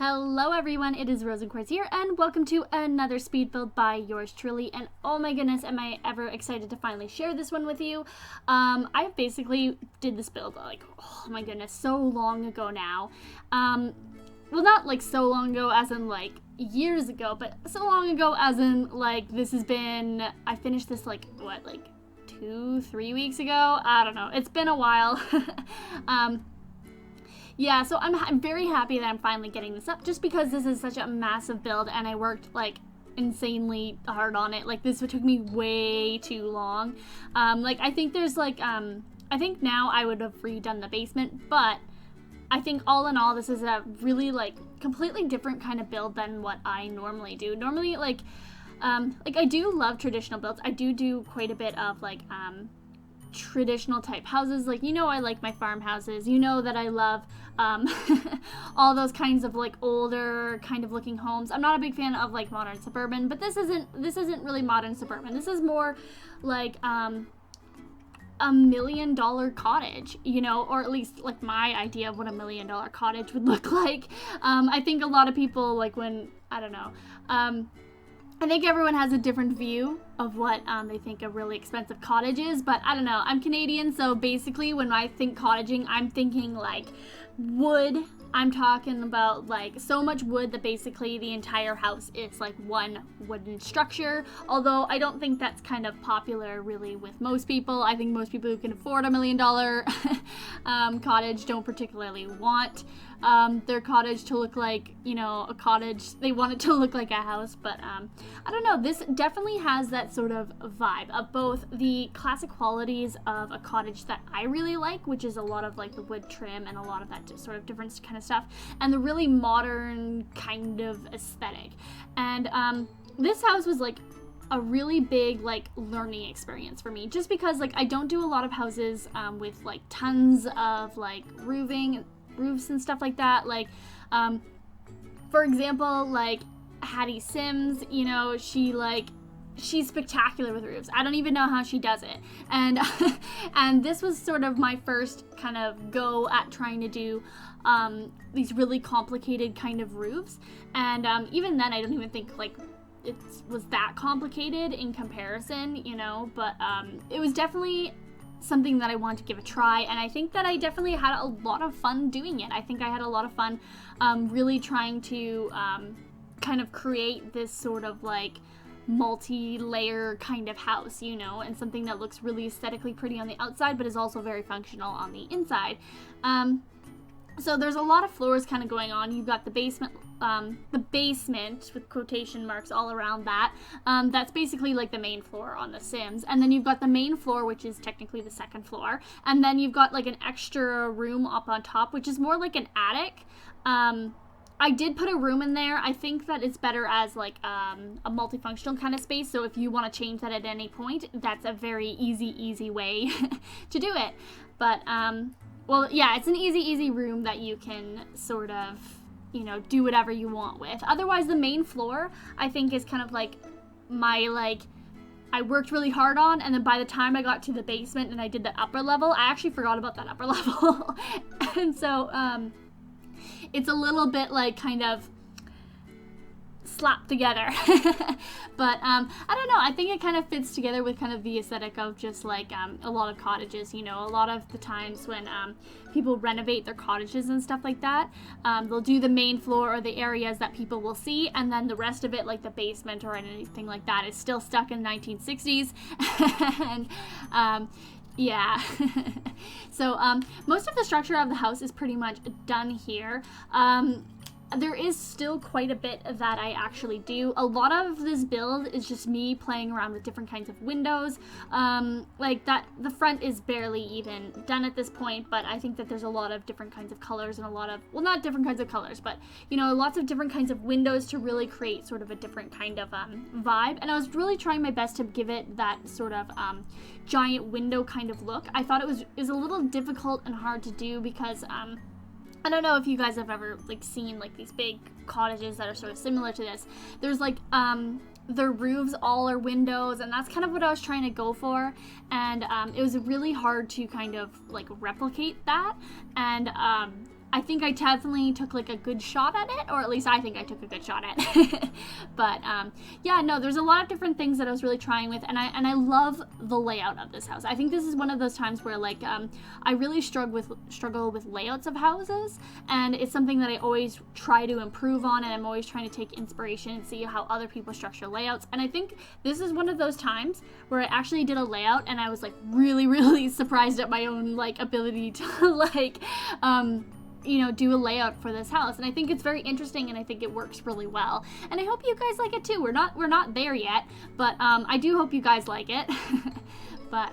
Hello everyone, it is RosinQuartz here, and welcome to another speed build by yours truly. And oh my goodness, am I ever excited to finally share this one with you. I basically did this build like, oh my goodness, so long ago now. Well, not like so long ago as in like years ago, but so long ago as in like I finished this like, what, like 2-3 weeks ago? I don't know, it's been a while. Yeah, so I'm very happy that I'm finally getting this up, just because this is such a massive build and I worked like insanely hard on it. Like, this took me way too long. I think there's like, I think now I would have redone the basement, but I think all in all, this is a really like completely different kind of build than what I normally do. Normally, like I do love traditional builds. I do quite a bit of like, traditional type houses. Like, you know, I like my farmhouses. You know that I love all those kinds of like older kind of looking homes. I'm not a big fan of like modern suburban, but this isn't really modern suburban. This is more like $1 million cottage, you know, or at least like my idea of what $1 million cottage would look like. I think a lot of people, like, when, I don't know, I think everyone has a different view of what they think a really expensive cottage is, but I don't know. I'm Canadian, so basically when I think cottaging, I'm thinking like wood. I'm talking about like so much wood that basically the entire house is like one wooden structure. Although I don't think that's kind of popular really with most people. I think most people who can afford $1 million cottage don't particularly want their cottage to look like, you know, a cottage. They want it to look like a house, but I don't know. This definitely has that sort of vibe of both the classic qualities of a cottage that I really like, which is a lot of like the wood trim and a lot of that just sort of different kind of stuff, and the really modern kind of aesthetic. And this house was like a really big like learning experience for me, just because like I don't do a lot of houses with like tons of like roofs and stuff like that. Like for example, like Hattie Sims, you know, she's spectacular with roofs. I don't even know how she does it. And and this was sort of my first kind of go at trying to do these really complicated kind of roofs. And even then, I don't even think like it was that complicated in comparison, you know, but it was definitely something that I wanted to give a try, and I think that I definitely had a lot of fun doing it. I think I had a lot of fun really trying to kind of create this sort of like multi-layer kind of house, you know, and something that looks really aesthetically pretty on the outside but is also very functional on the inside. So there's a lot of floors kind of going on. You've got the basement with quotation marks all around that. That's basically like the main floor on The Sims. And then you've got the main floor, which is technically the second floor. And then you've got like an extra room up on top, which is more like an attic. I did put a room in there. I think that it's better as like a multifunctional kind of space. So if you want to change that at any point, that's a very easy way to do it. But well, yeah, it's an easy room that you can sort of, you know, do whatever you want with. Otherwise, the main floor, I think, is kind of like my, like, I worked really hard on, and then by the time I got to the basement and I did the upper level, I actually forgot about that upper level. And so, it's a little bit like kind of slapped together. But I don't know, I think it kind of fits together with kind of the aesthetic of just like a lot of cottages, you know. A lot of the times when people renovate their cottages and stuff like that, they'll do the main floor or the areas that people will see, and then the rest of it, like the basement or anything like that, is still stuck in the 1960s. And yeah. So most of the structure of the house is pretty much done here. There is still quite a bit that I actually do. A lot of this build is just me playing around with different kinds of windows. Like that, the front is barely even done at this point, but I think that there's a lot of different kinds of colors and a lot of, well, not different kinds of colors, but, you know, lots of different kinds of windows to really create sort of a different kind of vibe. And I was really trying my best to give it that sort of giant window kind of look. I thought it was a little difficult and hard to do because I don't know if you guys have ever like seen like these big cottages that are sort of similar to this. There's like their roofs all are windows, and that's kind of what I was trying to go for. And it was really hard to kind of like replicate that. And I think I definitely took like a good shot at it, or at least I think I took a good shot at it. But yeah, no, there's a lot of different things that I was really trying with, and I love the layout of this house. I think this is one of those times where like I really struggle with layouts of houses, and it's something that I always try to improve on, and I'm always trying to take inspiration and see how other people structure layouts. And I think this is one of those times where I actually did a layout and I was like really, really surprised at my own like ability to like you know, do a layout for this house. And I think it's very interesting, and I think it works really well, and I hope you guys like it too. We're not there yet, but I do hope you guys like it. But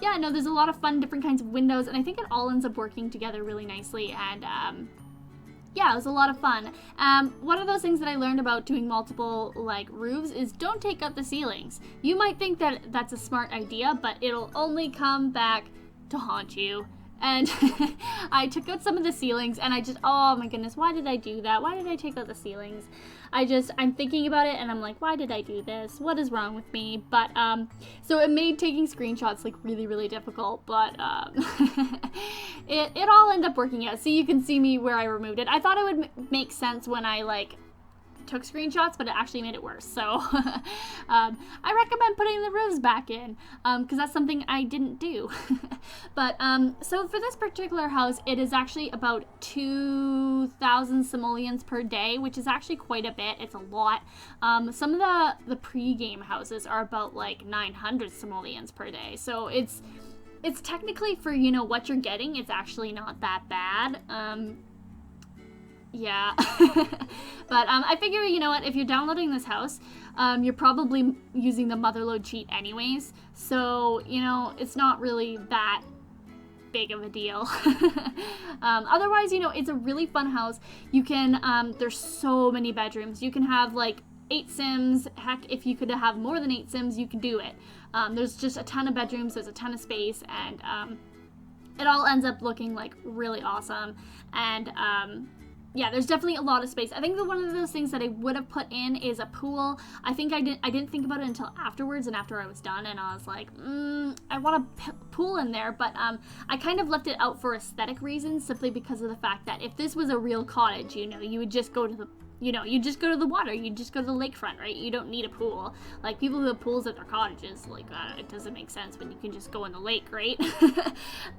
yeah, no, there's a lot of fun different kinds of windows, and I think it all ends up working together really nicely. And yeah, it was a lot of fun. One of those things that I learned about doing multiple like roofs is don't take out the ceilings. You might think that that's a smart idea, but it'll only come back to haunt you. And I took out some of the ceilings, and I just, oh my goodness, why did I do that? Why did I take out the ceilings? I'm thinking about it, and I'm like, why did I do this? What is wrong with me? But, so it made taking screenshots, like, really, really difficult, but, it all ended up working out. So you can see me where I removed it. I thought it would make sense when I, like, took screenshots, but it actually made it worse. So I recommend putting the roofs back in, because that's something I didn't do. But so for this particular house, it is actually about 2,000 simoleons per day, which is actually quite a bit. It's a lot. Some of the pre-game houses are about like 900 simoleons per day, so it's technically, for, you know, what you're getting, it's actually not that bad. Yeah. But I figure, you know what, if you're downloading this house, you're probably using the motherload cheat anyways, so, you know, it's not really that big of a deal. Otherwise, you know, it's a really fun house. You can, there's so many bedrooms. You can have like 8 Sims. Heck, if you could have more than 8 Sims, you can do it. There's just a ton of bedrooms, there's a ton of space, and it all ends up looking like really awesome. And yeah, there's definitely a lot of space. I think that one of those things that I would have put in is a pool. I think I didn't think about it until afterwards, and after I was done, and I was like, I want a pool in there, but I kind of left it out for aesthetic reasons, simply because of the fact that if this was a real cottage, you know, you would just go to the, you know, you just go to the water, you just go to the lakefront, right? You don't need a pool. Like, people who have pools at their cottages, like, it doesn't make sense when you can just go in the lake, right?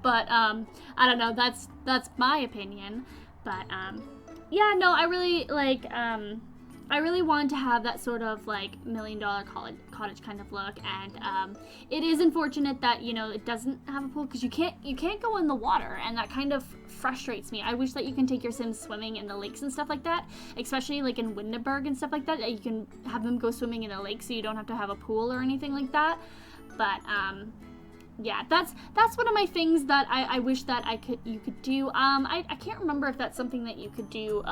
But I don't know, that's my opinion. But yeah, no, I really, like, I really wanted to have that sort of, like, $1 million cottage kind of look, and it is unfortunate that, you know, it doesn't have a pool, because you can't go in the water, and that kind of frustrates me. I wish that you can take your Sims swimming in the lakes and stuff like that, especially, like, in Windenburg and stuff like that you can have them go swimming in a lake, so you don't have to have a pool or anything like that. But, yeah, that's one of my things that I wish that you could do. I can't remember if that's something that you could do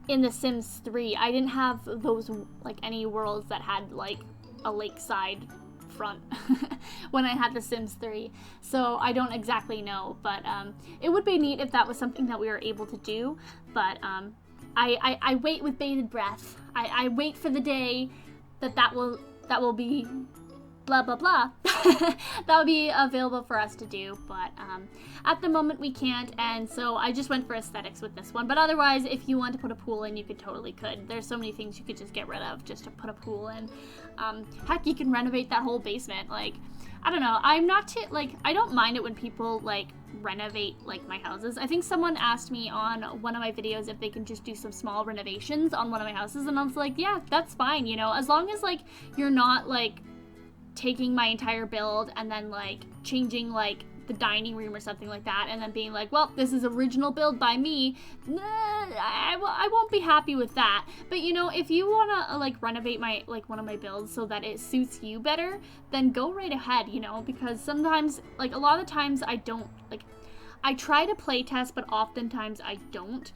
in The Sims 3. I didn't have those, like, any worlds that had like a lakeside front when I had The Sims 3, so I don't exactly know, but it would be neat if that was something that we were able to do. But I wait with bated breath. I wait for the day that will be blah blah blah that would be available for us to do, but at the moment we can't, and so I just went for aesthetics with this one. But otherwise, if you want to put a pool in, you totally could. There's so many things you could just get rid of just to put a pool in. Heck, you can renovate that whole basement. Like, I don't know, I don't mind it when people like renovate like my houses. I think someone asked me on one of my videos if they can just do some small renovations on one of my houses, and I was like, yeah, that's fine, you know, as long as like you're not like taking my entire build and then like changing like the dining room or something like that, and then being like, well, this is original build by me. I won't be happy with that. But, you know, if you want to like renovate my one of my builds so that it suits you better, then go right ahead, you know, because sometimes, like, a lot of the times I don't, like, I try to play test, but oftentimes I don't,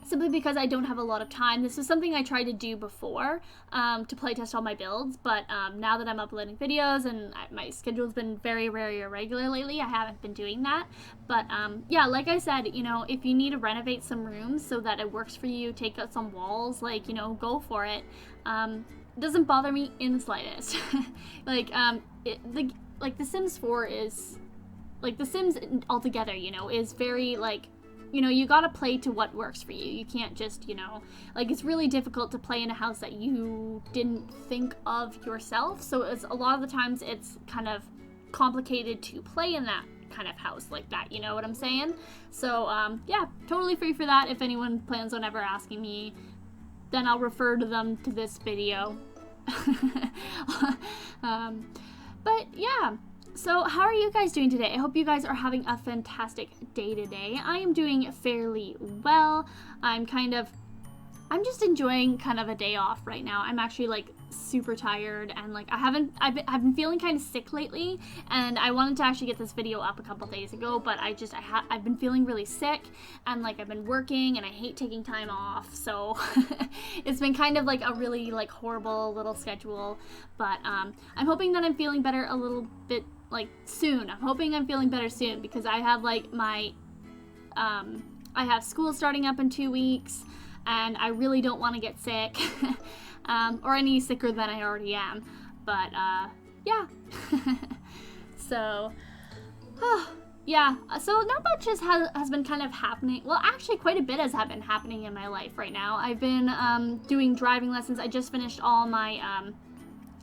simply because I don't have a lot of time. This is something I tried to do before, to playtest all my builds, but now that I'm uploading videos and my schedule's been very, very irregular lately, I haven't been doing that. But yeah, like I said, you know, if you need to renovate some rooms so that it works for you, take out some walls, like, you know, go for it. It doesn't bother me in the slightest. Like, like The Sims 4 is, like, The Sims altogether, you know, is very, like, you know, you gotta play to what works for you. You can't just, you know, like, it's really difficult to play in a house that you didn't think of yourself. So it's a lot of the times it's kind of complicated to play in that kind of house like that, you know what I'm saying? So yeah, totally free for that. If anyone plans on ever asking me, then I'll refer to them to this video. But yeah, so how are you guys doing today? I hope you guys are having a fantastic day today. I am doing fairly well. I'm just enjoying kind of a day off right now. I'm actually like super tired, and like I've been feeling kind of sick lately, and I wanted to actually get this video up a couple days ago, but I've been feeling really sick, and like I've been working, and I hate taking time off, so it's been kind of like a really like horrible little schedule. But I'm hoping that I'm feeling better a little bit like soon. I'm hoping I'm feeling better soon, because I have like my I have school starting up in 2 weeks, and I really don't want to get sick, or any sicker than I already am. But yeah. So yeah, so not much has been kind of happening. Well, actually quite a bit has been happening in my life right now. I've been doing driving lessons. I just finished all my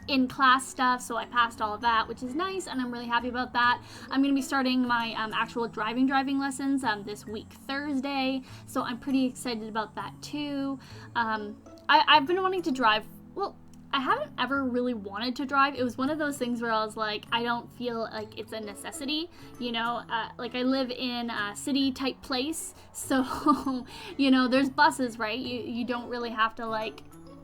in-class stuff, so I passed all of that, which is nice, and I'm really happy about that. I'm going to be starting my actual driving lessons this week, Thursday, so I'm pretty excited about that too. I've been wanting to drive. Well, I haven't ever really wanted to drive. It was one of those things where I was like, I don't feel like it's a necessity, you know, like I live in a city type place, so you know, there's buses, right? You don't really have to like,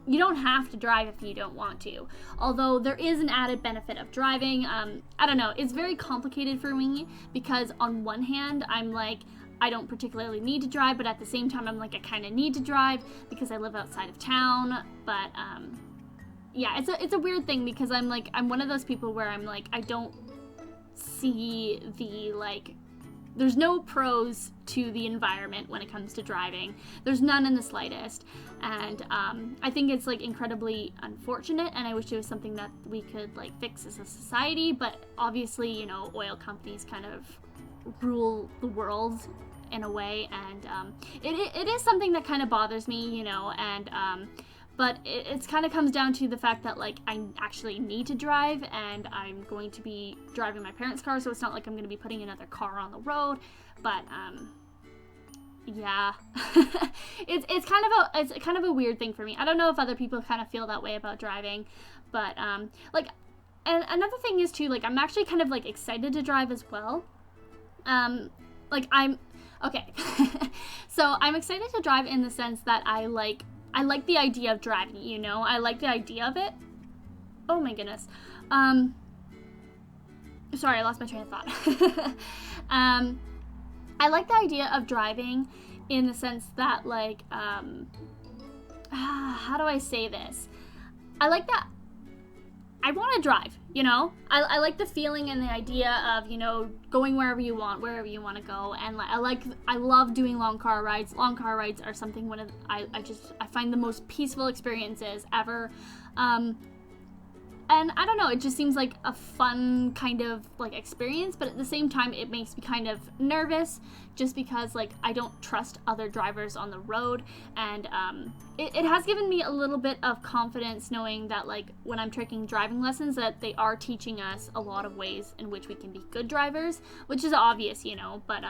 you don't have to drive if you don't want to. Although there is an added benefit of driving. I don't know, it's very complicated for me, because on one hand, I'm like, I don't particularly need to drive, but at the same time, I'm like, I kind of need to drive because I live outside of town. But yeah, it's a weird thing, because I'm like, I'm one of those people where I'm like, I don't see the like, there's no pros to the environment when it comes to driving. There's none in the slightest. And I think it's like incredibly unfortunate, and I wish it was something that we could like fix as a society. But obviously, you know, oil companies kind of rule the world in a way, and it is something that kind of bothers me, you know, and but it's kind of comes down to the fact that like I actually need to drive, and I'm going to be driving my parents' car, so it's not like I'm going to be putting another car on the road. But yeah, it's kind of a weird thing for me. I don't know if other people kind of feel that way about driving, but like, and another thing is too, like, I'm actually kind of like excited to drive as well. Like okay. So I'm excited to drive in the sense that I like the idea of driving, you know? I like the idea of it. Oh my goodness. Sorry, I lost my train of thought. I like the idea of driving in the sense that, like, how do I say this? I like that. I want to drive, you know? I like the feeling and the idea of, you know, going wherever you want to go. And I love doing long car rides. Long car rides are something I find the most peaceful experiences ever. And I don't know, it just seems like a fun kind of like experience, but at the same time it makes me kind of nervous, just because like I don't trust other drivers on the road. And it has given me a little bit of confidence knowing that like when I'm taking driving lessons, that they are teaching us a lot of ways in which we can be good drivers, which is obvious, you know, but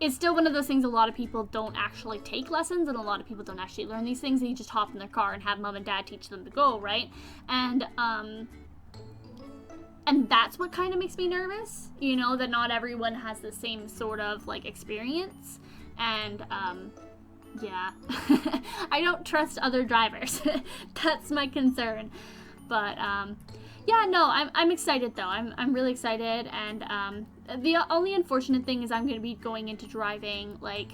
it's still one of those things. A lot of people don't actually take lessons, and a lot of people don't actually learn these things. They just hop in their car and have mom and dad teach them to go, right? And that's what kind of makes me nervous, you know, that not everyone has the same sort of like experience. And yeah, I don't trust other drivers. That's my concern. But yeah, no, I'm excited though. I'm really excited, and the only unfortunate thing is I'm going to be going into driving like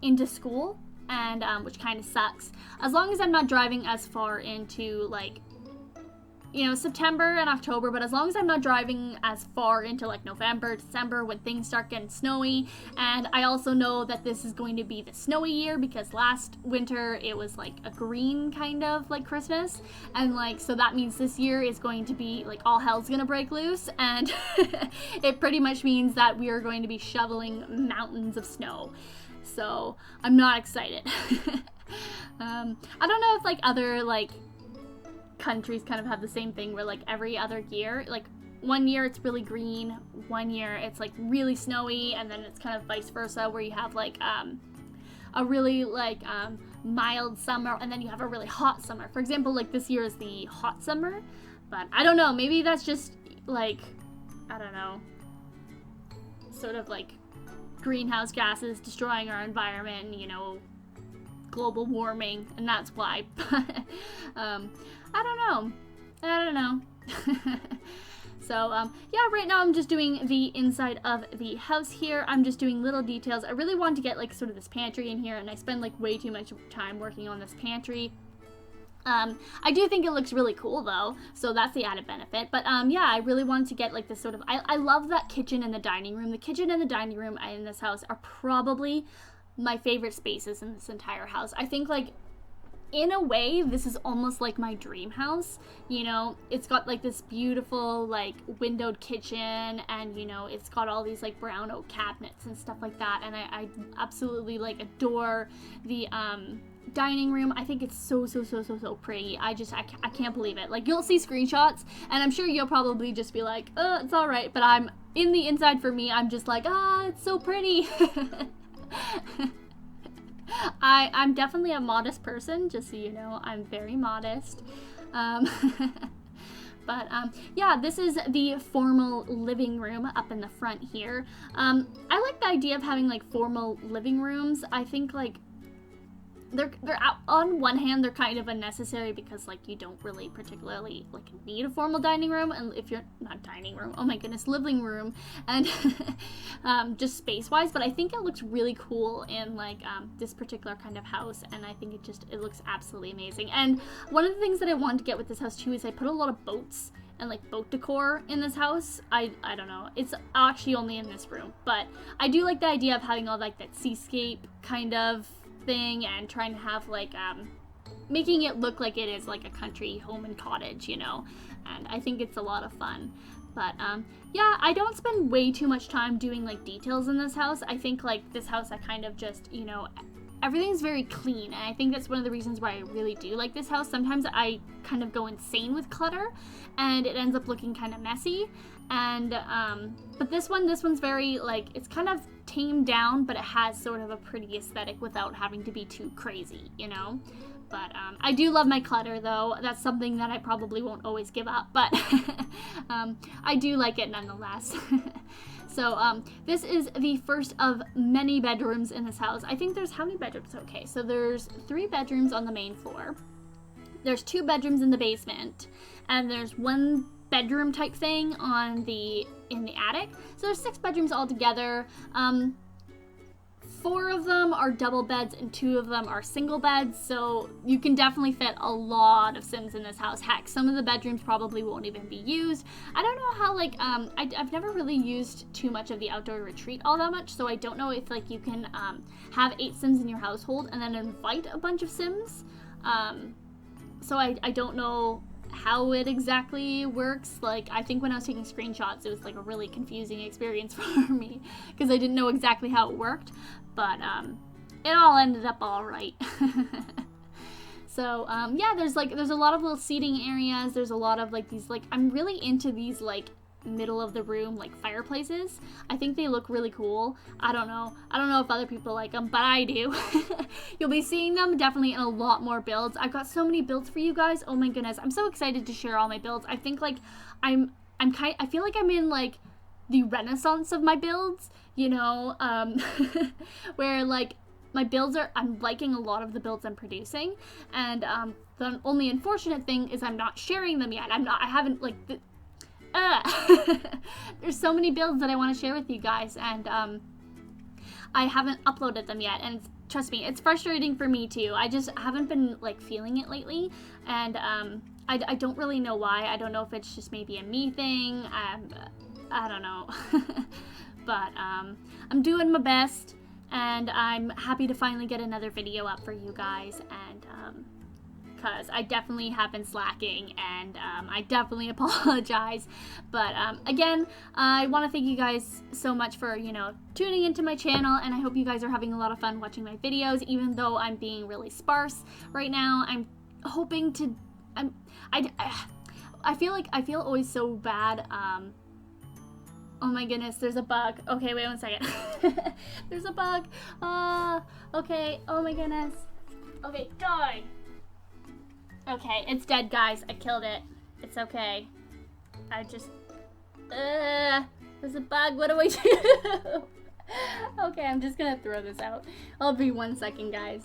into school, and which kind of sucks. As long as I'm not driving as far into like you know, September and October, but as long as I'm not driving as far into like November, December when things start getting snowy. And I also know that this is going to be the snowy year because last winter it was like a green kind of like Christmas, and like so that means this year is going to be like all hell's gonna break loose, and it pretty much means that we are going to be shoveling mountains of snow. So I'm not excited. I don't know if like other like countries kind of have the same thing where like every other year, like one year it's really green, one year it's like really snowy, and then it's kind of vice versa where you have like a really like mild summer and then you have a really hot summer. For example, like this year is the hot summer, but I don't know, maybe that's just like, I don't know, sort of like greenhouse gases destroying our environment and, you know, global warming, and that's why. I don't know. So, yeah, right now I'm just doing the inside of the house here. I'm just doing little details. I really want to get, like, sort of this pantry in here, and I spend, like, way too much time working on this pantry. I do think it looks really cool, though, so that's the added benefit. But, yeah, I really wanted to get, like, this sort of... I love that kitchen and the dining room. The kitchen and the dining room in this house are probably my favorite spaces in this entire house. I think, like, in a way, this is almost like my dream house. You know, it's got like this beautiful like windowed kitchen, and you know, it's got all these like brown oak cabinets and stuff like that, and I absolutely like adore the dining room. I think it's so pretty. I can't believe it. Like, you'll see screenshots and I'm sure you'll probably just be like, oh, it's all right, but I'm in the inside, for me, I'm just like, ah, it's so pretty. I'm definitely a modest person, just so you know. I'm very modest. But, yeah, this is the formal living room up in the front here. I like the idea of having, like, formal living rooms. I think, like, they're on one hand, they're kind of unnecessary because, like, you don't really particularly, like, need a formal dining room, and if you're not dining room, oh my goodness, living room, and just space-wise, but I think it looks really cool in, like, this particular kind of house, and I think it looks absolutely amazing. And one of the things that I wanted to get with this house, too, is I put a lot of boats and, like, boat decor in this house. I don't know, it's actually only in this room, but I do like the idea of having all, like, that seascape kind of thing, and trying to have like making it look like it is like a country home and cottage, you know, and I think it's a lot of fun. But yeah, I don't spend way too much time doing like details in this house. I think like this house, I kind of just, you know, everything's very clean, and I think that's one of the reasons why I really do like this house. Sometimes I kind of go insane with clutter and it ends up looking kind of messy, and but this one's very like, it's kind of tamed down, but it has sort of a pretty aesthetic without having to be too crazy, you know. But I do love my clutter, though. That's something that I probably won't always give up, but I do like it nonetheless. So this is the first of many bedrooms in this house. I think there's, how many bedrooms? Okay, so there's 3 bedrooms on the main floor. There's 2 bedrooms in the basement, and there's 1 bedroom type thing in the attic. So there's 6 bedrooms altogether. 4 of them are double beds and 2 of them are single beds, so you can definitely fit a lot of Sims in this house. Heck, some of the bedrooms probably won't even be used. I don't know how, like, I've never really used too much of the outdoor retreat all that much, so I don't know if, like, you can have 8 Sims in your household and then invite a bunch of Sims. So I don't know how it exactly works. Like, I think when I was taking screenshots, it was like a really confusing experience for me because I didn't know exactly how it worked, but it all ended up all right. So yeah, there's a lot of little seating areas. There's a lot of like these, like, I'm really into these like middle of the room like fireplaces. I think they look really cool. I don't know if other people like them, but I do. You'll be seeing them definitely in a lot more builds. I've got so many builds for you guys. Oh my goodness, I'm so excited to share all my builds. I think like I feel like I'm in like the renaissance of my builds, you know, where like my builds I'm liking a lot of the builds I'm producing, and the only unfortunate thing is I'm not sharing them yet. I haven't like there's so many builds that I want to share with you guys, and I haven't uploaded them yet, and trust me, it's frustrating for me too. I just haven't been like feeling it lately, and I don't really know why. I don't know if it's just maybe a me thing. I don't know. But I'm doing my best, and I'm happy to finally get another video up for you guys, and because I definitely have been slacking, and I definitely apologize. But again, I want to thank you guys so much for, you know, tuning into my channel, and I hope you guys are having a lot of fun watching my videos, even though I'm being really sparse right now. I'm hoping to, I feel always so bad. Oh my goodness, there's a bug. Okay, wait 1 second. There's a bug. Okay, oh my goodness. Okay, die. Okay, it's dead, guys. I killed it. It's okay. I just... there's a bug. What do I do? Okay, I'm just gonna throw this out. I'll be 1 second, guys.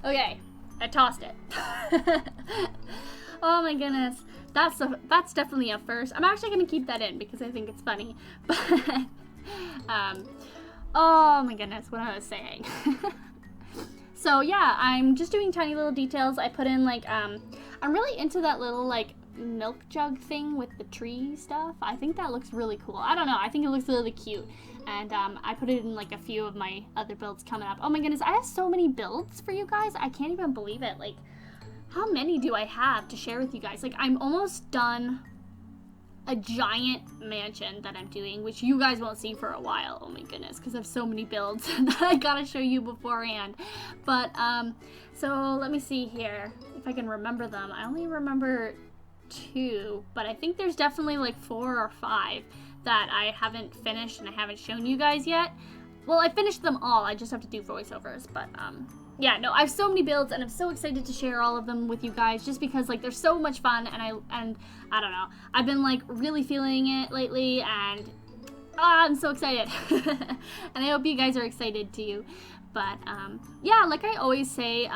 Okay, I tossed it. Oh my goodness. That's definitely a first. I'm actually gonna keep that in because I think it's funny. But, oh my goodness, what I was saying. So yeah, I'm just doing tiny little details. I put in like, I'm really into that little like milk jug thing with the tree stuff. I think that looks really cool. I don't know, I think it looks really cute. And I put it in like a few of my other builds coming up. Oh my goodness, I have so many builds for you guys. I can't even believe it. Like, how many do I have to share with you guys? Like, I'm almost done a giant mansion that I'm doing, which you guys won't see for a while. Oh my goodness, because I have so many builds that I gotta show you beforehand. But so let me see here if I can remember them. I only remember 2, but I think there's definitely like 4 or 5 that I haven't finished and I haven't shown you guys yet. Well, I finished them all. I just have to do voiceovers. But yeah, no, I have so many builds, and I'm so excited to share all of them with you guys, just because like they're so much fun, and I don't know, I've been like really feeling it lately, and I'm so excited. And I hope you guys are excited too. But yeah, like I always say,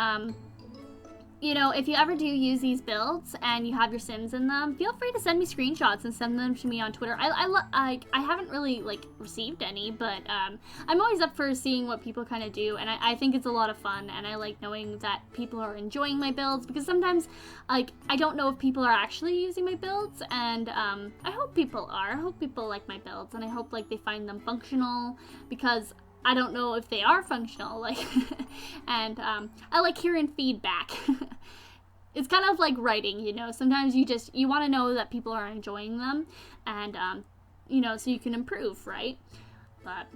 you know, if you ever do use these builds and you have your Sims in them, feel free to send me screenshots and send them to me on Twitter. I haven't really like received any, but I'm always up for seeing what people kind of do, and I think it's a lot of fun, and I like knowing that people are enjoying my builds, because sometimes like I don't know if people are actually using my builds, and I hope people are. I hope people like my builds, and I hope like they find them functional, because I don't know if they are functional, like, and I like hearing feedback. It's kind of like writing, you know, sometimes you want to know that people are enjoying them, and, you know, so you can improve, right? But,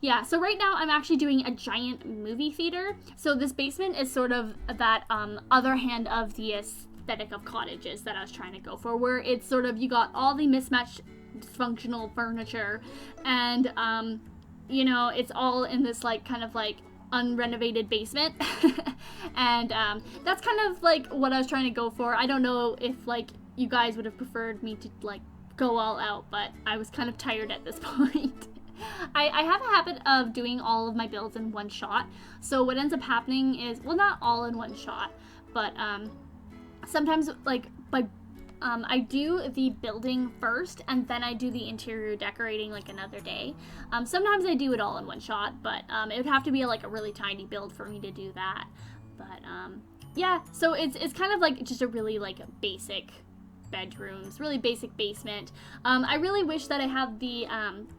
yeah, so right now I'm actually doing a giant movie theater, so this basement is sort of that, other hand of the aesthetic of cottages that I was trying to go for, where it's sort of, you got all the mismatched, dysfunctional furniture, and, you know, it's all in this like kind of like unrenovated basement. And that's kind of like what I was trying to go for. I don't know if like you guys would have preferred me to like go all out, but I was kind of tired at this point. I have a habit of doing all of my builds in one shot, so what ends up happening is, well, not all in one shot, but sometimes like I do the building first, and then I do the interior decorating like another day. Sometimes I do it all in one shot, but it would have to be like a really tiny build for me to do that. But yeah, so it's kind of like just a really like basic bedrooms, really basic basement. I really wish that I had the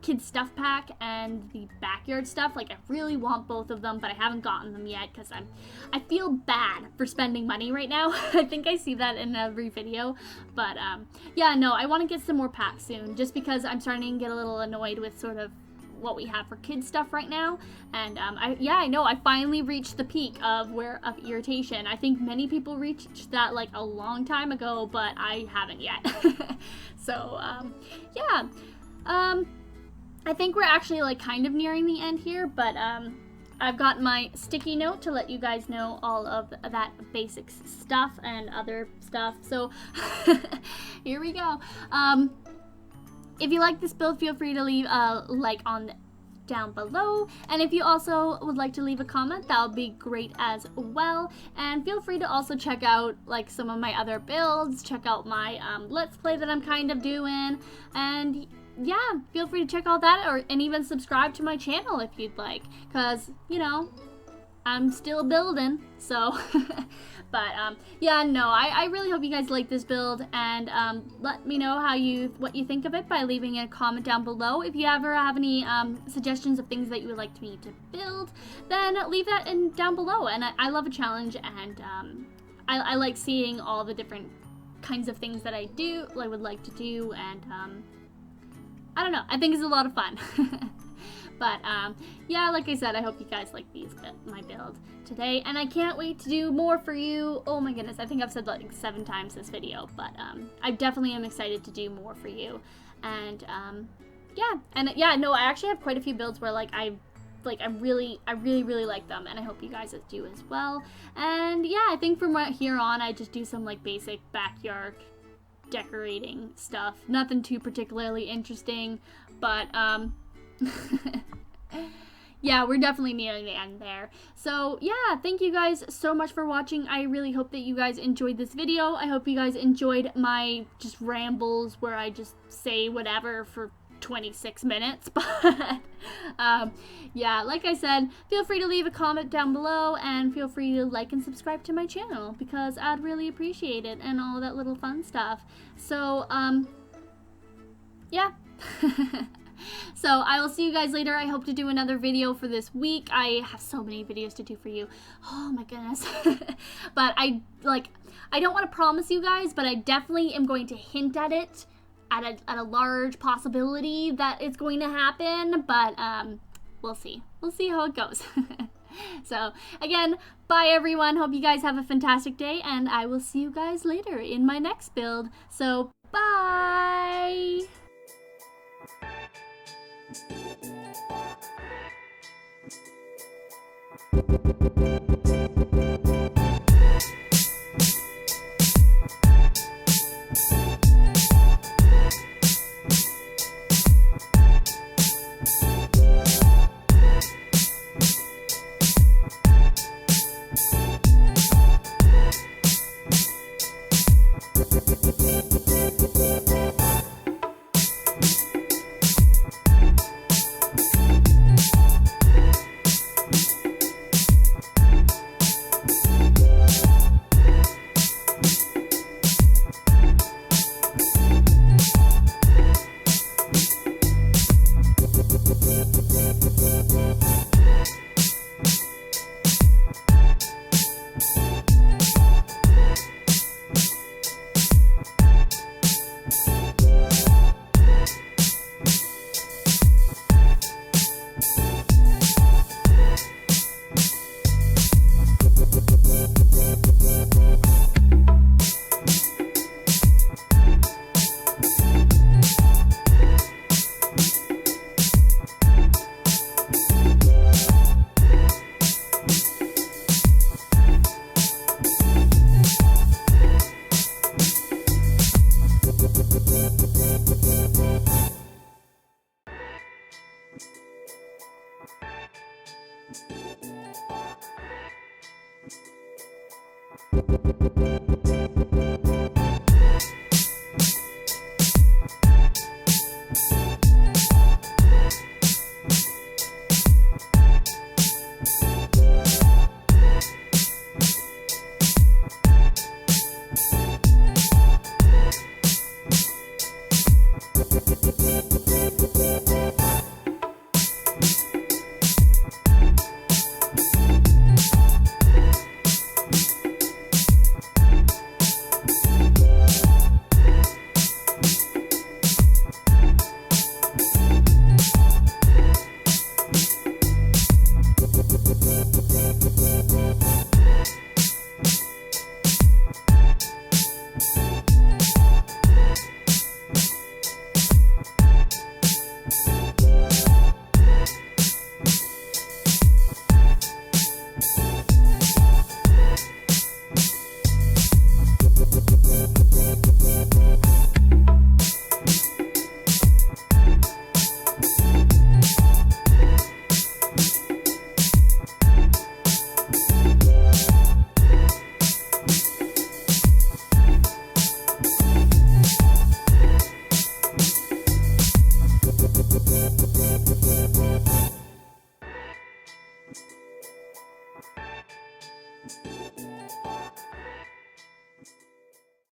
kids stuff pack and the backyard stuff. Like, I really want both of them, but I haven't gotten them yet because I feel bad for spending money right now. I think I see that in every video. But yeah, no, I want to get some more packs soon, just because I'm starting to get a little annoyed with sort of what we have for kids stuff right now. And I know I finally reached the peak of irritation. I think many people reached that like a long time ago, but I haven't yet. So yeah, I think we're actually like kind of nearing the end here, but I've got my sticky note to let you guys know all of that basic stuff and other stuff. So here we go. If you like this build, feel free to leave a like down below, and if you also would like to leave a comment, that would be great as well. And feel free to also check out like some of my other builds, check out my let's play that I'm kind of doing, and yeah, feel free to check all that, and even subscribe to my channel if you'd like, because, you know, I'm still building, so but yeah, no, I really hope you guys like this build, and let me know what you think of it by leaving a comment down below. If you ever have any suggestions of things that you would like me to build, then leave that down below. And I love a challenge, and I like seeing all the different kinds of things that I would like to do, and I don't know, I think it's a lot of fun. But yeah, like I said, I hope you guys like my build today, and I can't wait to do more for you. Oh my goodness, I think I've said like 7 times this video, but I definitely am excited to do more for you. And yeah, no, I actually have quite a few builds where I really like them, and I hope you guys do as well. And yeah, I think from here on, I just do some like basic backyard decorating stuff. Nothing too particularly interesting, but yeah, we're definitely nearing the end there. So yeah, thank you guys so much for watching. I really hope that you guys enjoyed this video. I hope you guys enjoyed my just rambles where I just say whatever for 26 minutes. But yeah, like I said, feel free to leave a comment down below, and feel free to like and subscribe to my channel, because I'd really appreciate it, and all that little fun stuff. So yeah. So I will see you guys later. I hope to do another video for this week. I have so many videos to do for you. Oh my goodness. But I don't want to promise you guys, but I definitely am going to hint at it, at a large possibility that it's going to happen. But we'll see. We'll see how it goes. So again, bye everyone. Hope you guys have a fantastic day, and I will see you guys later in my next build. So bye.